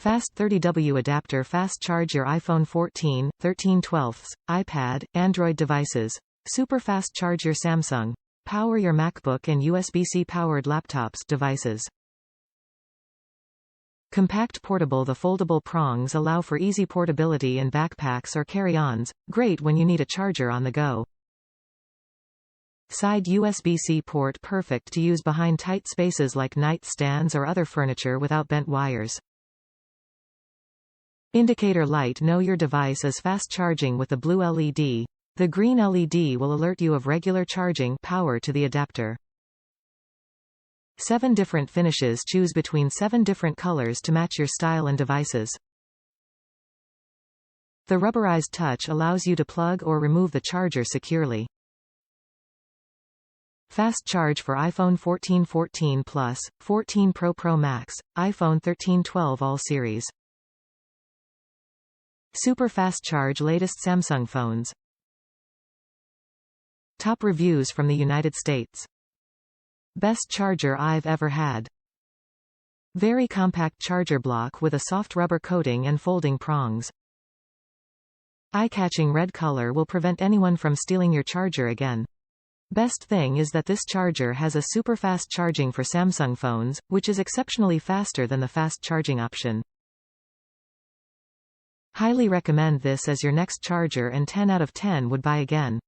Fast 30W adapter. Fast charge your iPhone 14, 13/12, iPad, Android devices. Super fast charge your Samsung. Power your MacBook and USB-C powered laptops devices. Compact portable. The foldable prongs allow for easy portability in backpacks or carry-ons, great when you need a charger on the go. Side USB-C port. Perfect to use behind tight spaces like nightstands or other furniture without bent wires. Indicator light. Know your device is fast charging with the blue LED. The green LED will alert you of regular charging. Power to the adapter. 7 different finishes. Choose between 7 different colors to match your style and devices. The rubberized touch allows you to plug or remove the charger securely. Fast charge for iPhone 14, 14 Plus, 14 Pro Max, iPhone 13/12 All Series. Super fast charge. Latest Samsung phones. Top reviews from the United States. Best charger I've ever had. Very compact charger block with a soft rubber coating and folding prongs. Eye-catching red color will prevent anyone from stealing your charger again. Best thing is that this charger has a super fast charging for Samsung phones, which is exceptionally faster than the fast charging option. Highly recommend this as your next charger, and 10 out of 10 would buy again.